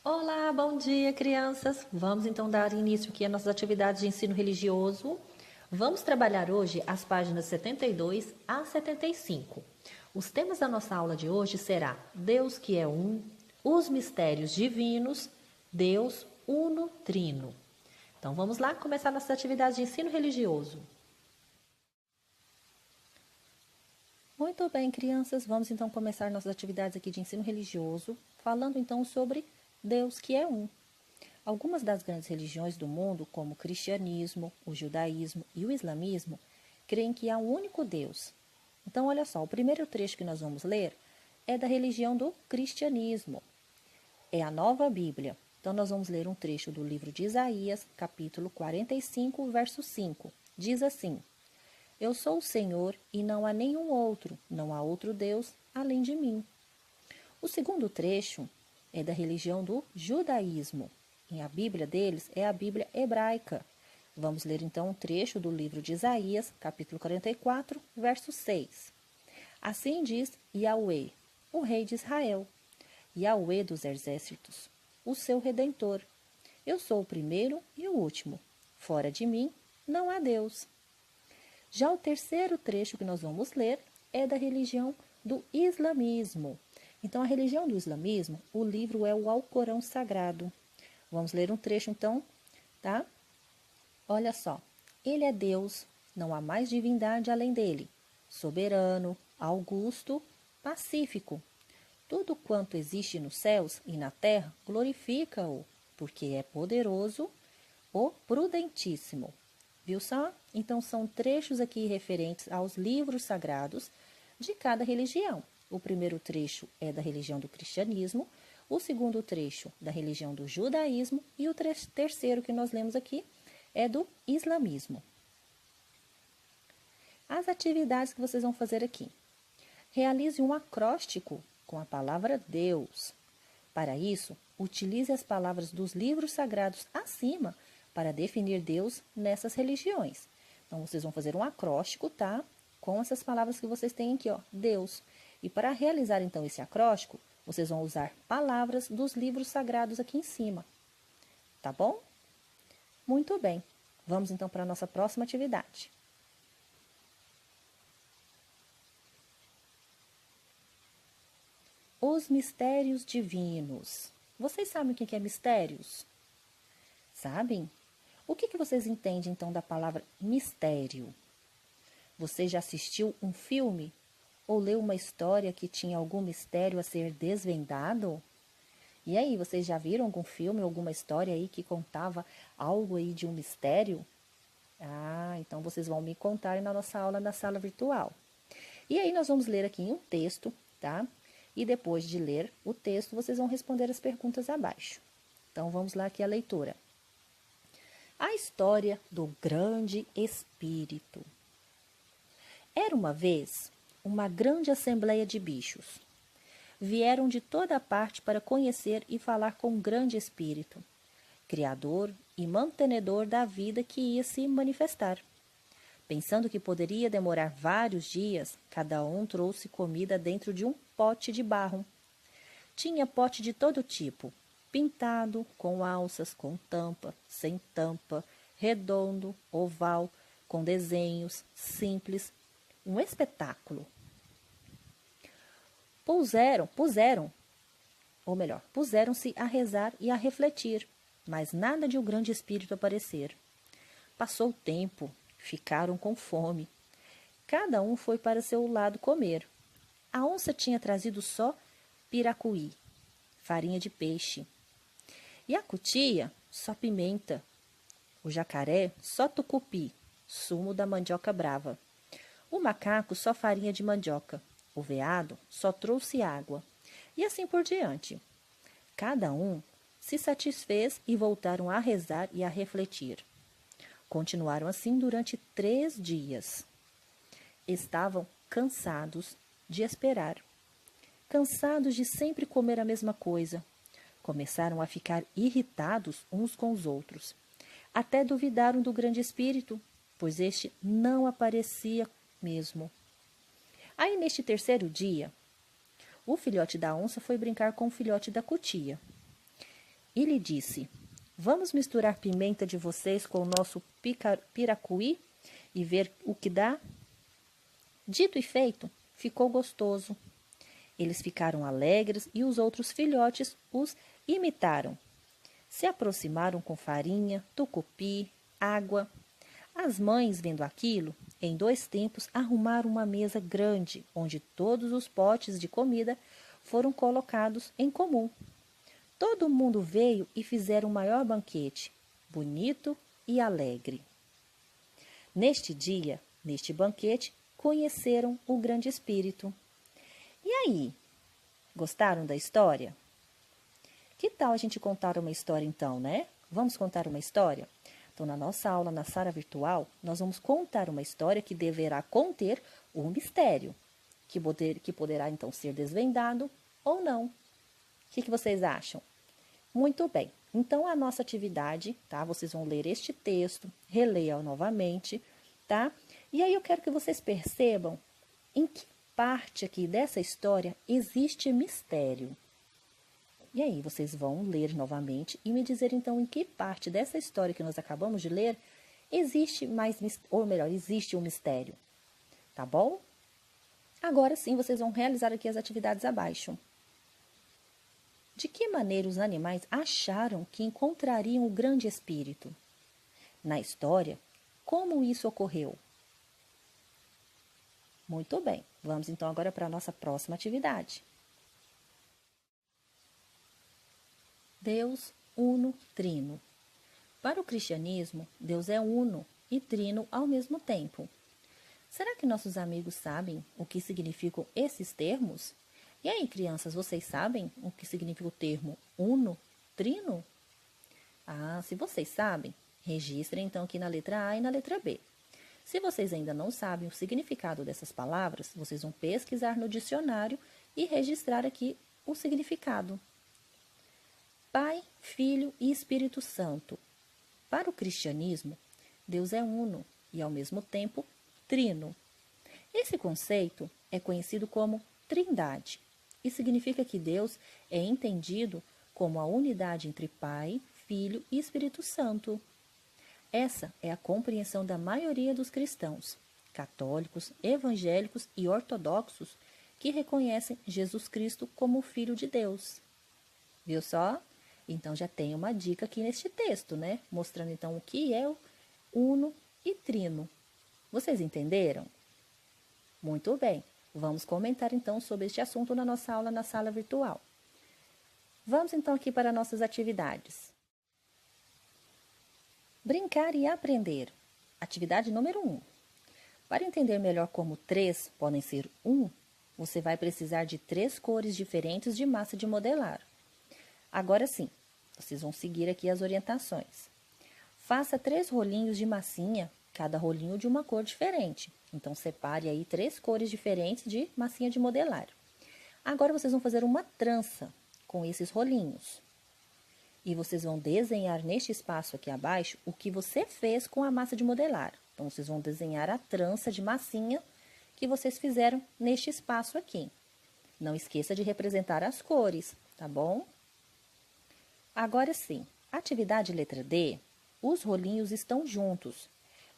Olá, bom dia, crianças! Vamos então dar início aqui às nossas atividades de ensino religioso. Vamos trabalhar hoje as páginas 72 a 75. Os temas da nossa aula de hoje será Deus que é um, os mistérios divinos, Deus uno trino. Então vamos lá começar nossas atividades de ensino religioso. Muito bem, crianças, vamos então começar nossas atividades aqui de ensino religioso, falando então sobre Deus que é um. Algumas das grandes religiões do mundo, como o cristianismo, o judaísmo e o islamismo, creem que há um único Deus. Então, olha só, o primeiro trecho que nós vamos ler é da religião do cristianismo. É a Nova Bíblia. Então, nós vamos ler um trecho do livro de Isaías, capítulo 45, verso 5. Diz assim: Eu sou o Senhor e não há nenhum outro, não há outro Deus além de mim. O segundo trecho é da religião do judaísmo. E a Bíblia deles é a Bíblia hebraica. Vamos ler então um trecho do livro de Isaías, capítulo 44, verso 6. Assim diz Yahweh, o rei de Israel, Yahweh dos exércitos, o seu redentor. Eu sou o primeiro e o último. Fora de mim não há Deus. Já o terceiro trecho que nós vamos ler é da religião do islamismo. Então, a religião do islamismo, o livro é o Alcorão Sagrado. Vamos ler um trecho então, tá? Olha só. Ele é Deus, não há mais divindade além dele. Soberano, augusto, pacífico. Tudo quanto existe nos céus e na terra glorifica-o, porque é poderoso, o prudentíssimo. Viu só? Então, são trechos aqui referentes aos livros sagrados de cada religião. O primeiro trecho é da religião do cristianismo, o segundo trecho da religião do judaísmo e o terceiro que nós lemos aqui é do islamismo. As atividades que vocês vão fazer aqui. Realize um acróstico com a palavra Deus. Para isso, utilize as palavras dos livros sagrados acima para definir Deus nessas religiões. Então, vocês vão fazer um acróstico, tá? Com essas palavras que vocês têm aqui, ó, Deus. E para realizar, então, esse acróstico, vocês vão usar palavras dos livros sagrados aqui em cima. Tá bom? Muito bem. Vamos, então, para a nossa próxima atividade. Os mistérios divinos. Vocês sabem o que é mistérios? Sabem? O que vocês entendem, então, da palavra mistério? Você já assistiu um filme ou leu uma história que tinha algum mistério a ser desvendado? E aí, vocês já viram algum filme, alguma história aí que contava algo aí de um mistério? Ah, então vocês vão me contar na nossa aula na sala virtual. E aí nós vamos ler aqui um texto, tá? E depois de ler o texto, vocês vão responder as perguntas abaixo. Então vamos lá aqui a leitura. A história do grande espírito. Era uma vez uma grande assembleia de bichos. Vieram de toda parte para conhecer e falar com o grande espírito, criador e mantenedor da vida que ia se manifestar. Pensando que poderia demorar vários dias, cada um trouxe comida dentro de um pote de barro. Tinha pote de todo tipo, pintado, com alças, com tampa, sem tampa, redondo, oval, com desenhos, simples, um espetáculo. Puseram-se a rezar e a refletir, mas nada de o grande espírito aparecer. Passou o tempo, ficaram com fome. Cada um foi para seu lado comer. A onça tinha trazido só piracuí, farinha de peixe. E a cutia, só pimenta. O jacaré, só tucupi, sumo da mandioca brava. O macaco, só farinha de mandioca. O veado, só trouxe água. E assim por diante. Cada um se satisfez e voltaram a rezar e a refletir. Continuaram assim durante 3 dias. Estavam cansados de esperar. Cansados de sempre comer a mesma coisa. Começaram a ficar irritados uns com os outros. Até duvidaram do grande espírito, pois este não aparecia mesmo. Aí, neste terceiro dia, o filhote da onça foi brincar com o filhote da cutia. e lhe disse: Vamos misturar pimenta de vocês com o nosso piracuí e ver o que dá? Dito e feito, ficou gostoso. Eles ficaram alegres e os outros filhotes os imitaram. Se aproximaram com farinha, tucupi, água. As mães, vendo aquilo, em 2 tempos arrumaram uma mesa grande, onde todos os potes de comida foram colocados em comum. Todo mundo veio e fizeram um maior banquete, bonito e alegre. Neste dia, neste banquete, conheceram o Grande Espírito. E aí, gostaram da história? Que tal a gente contar uma história então, né? Vamos contar uma história? Então, na nossa aula na sala virtual, nós vamos contar uma história que deverá conter um mistério, que poderá então ser desvendado ou não. O que vocês acham? Muito bem. Então, a nossa atividade, tá? Vocês vão ler este texto, releiam novamente, tá? E aí eu quero que vocês percebam em que parte aqui dessa história existe mistério. E aí, vocês vão ler novamente e me dizer então em que parte dessa história que nós acabamos de ler existe existe um mistério. Tá bom? Agora sim, vocês vão realizar aqui as atividades abaixo. De que maneira os animais acharam que encontrariam o Grande Espírito? Na história, como isso ocorreu? Muito bem, vamos então agora para a nossa próxima atividade. Deus uno, trino. Para o cristianismo, Deus é uno e trino ao mesmo tempo. Será que nossos amigos sabem o que significam esses termos? E aí, crianças, vocês sabem o que significa o termo uno, trino? Ah, se vocês sabem, registrem então aqui na letra A e na letra B. Se vocês ainda não sabem o significado dessas palavras, vocês vão pesquisar no dicionário e registrar aqui o significado. Pai, Filho e Espírito Santo. Para o cristianismo, Deus é uno e, ao mesmo tempo, trino. Esse conceito é conhecido como Trindade e significa que Deus é entendido como a unidade entre Pai, Filho e Espírito Santo. Essa é a compreensão da maioria dos cristãos, católicos, evangélicos e ortodoxos, que reconhecem Jesus Cristo como o Filho de Deus. Viu só? Então, já tem uma dica aqui neste texto, né? Mostrando, então, o que é o uno e trino. Vocês entenderam? Muito bem. Vamos comentar, então, sobre este assunto na nossa aula na sala virtual. Vamos, então, aqui para nossas atividades. Brincar e aprender. Atividade número 1. Para entender melhor como 3 podem ser 1, você vai precisar de 3 cores diferentes de massa de modelar. Agora sim, vocês vão seguir aqui as orientações. Faça 3 rolinhos de massinha, cada rolinho de uma cor diferente. Então, separe aí 3 cores diferentes de massinha de modelar. Agora, vocês vão fazer uma trança com esses rolinhos. E vocês vão desenhar neste espaço aqui abaixo o que você fez com a massa de modelar. Então, vocês vão desenhar a trança de massinha que vocês fizeram neste espaço aqui. Não esqueça de representar as cores, tá bom? Agora sim, atividade letra D, os rolinhos estão juntos,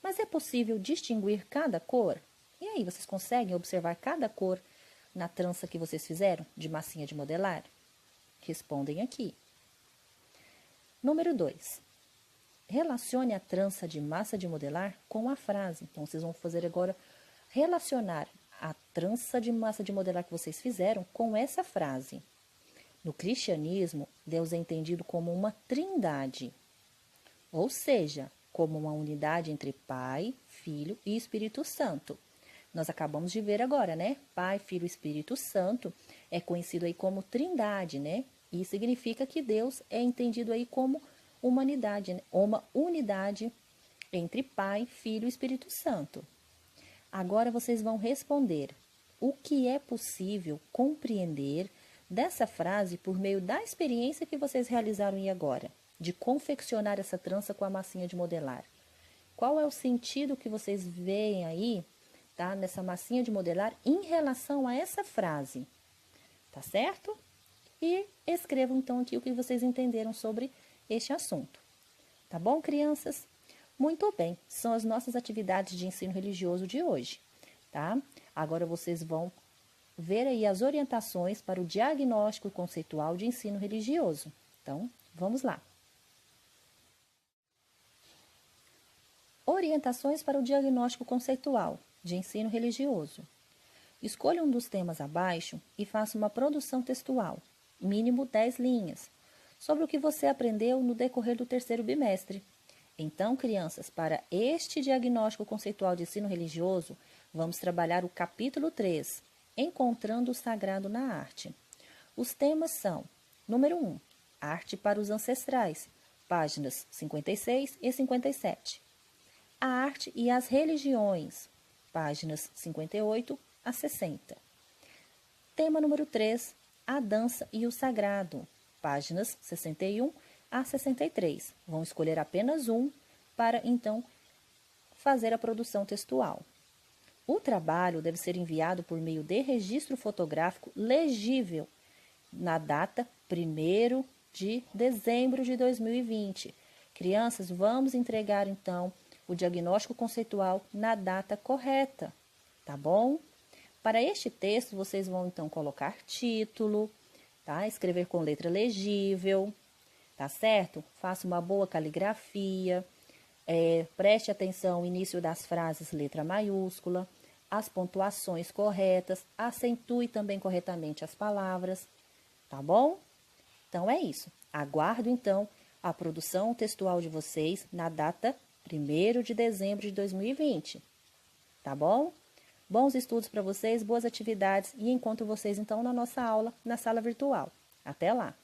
mas é possível distinguir cada cor? E aí, vocês conseguem observar cada cor na trança que vocês fizeram de massinha de modelar? Respondem aqui. Número 2. Relacione a trança de massa de modelar com a frase. Então, vocês vão fazer agora relacionar a trança de massa de modelar que vocês fizeram com essa frase. No cristianismo, Deus é entendido como uma trindade, ou seja, como uma unidade entre Pai, Filho e Espírito Santo. Nós acabamos de ver agora, né? Pai, Filho e Espírito Santo é conhecido aí como trindade, né? E significa que Deus é entendido aí como humanidade, né? Uma unidade entre Pai, Filho e Espírito Santo. Agora vocês vão responder o que é possível compreender dessa frase por meio da experiência que vocês realizaram e agora, de confeccionar essa trança com a massinha de modelar. Qual é o sentido que vocês veem aí, tá, nessa massinha de modelar em relação a essa frase? Tá certo? e escrevam então aqui o que vocês entenderam sobre este assunto. Tá bom, crianças? Muito bem, são as nossas atividades de ensino religioso de hoje, tá? Agora vocês vão ver aí as orientações para o diagnóstico conceitual de ensino religioso. Então, vamos lá. Orientações para o diagnóstico conceitual de ensino religioso. Escolha um dos temas abaixo e faça uma produção textual, mínimo 10 linhas, sobre o que você aprendeu no decorrer do terceiro bimestre. Então, crianças, para este diagnóstico conceitual de ensino religioso, vamos trabalhar o capítulo 3, Encontrando o Sagrado na Arte. Os temas são: número 1, Arte para os Ancestrais, páginas 56 e 57. A Arte e as Religiões, páginas 58 a 60. Tema número 3, A Dança e o Sagrado, páginas 61 a 63. Vão escolher apenas um para, então, fazer a produção textual. O trabalho deve ser enviado por meio de registro fotográfico legível na data 1º de dezembro de 2020. Crianças, vamos entregar, então, o diagnóstico conceitual na data correta, tá bom? Para este texto, vocês vão, então, colocar título, tá? Escrever com letra legível, tá certo? Faça uma boa caligrafia, preste atenção no início das frases, letra maiúscula, as pontuações corretas, acentue também corretamente as palavras, tá bom? Então, é isso. Aguardo, então, a produção textual de vocês na data 1º de dezembro de 2020, tá bom? Bons estudos para vocês, boas atividades e encontro vocês, então, na nossa aula, na sala virtual. Até lá!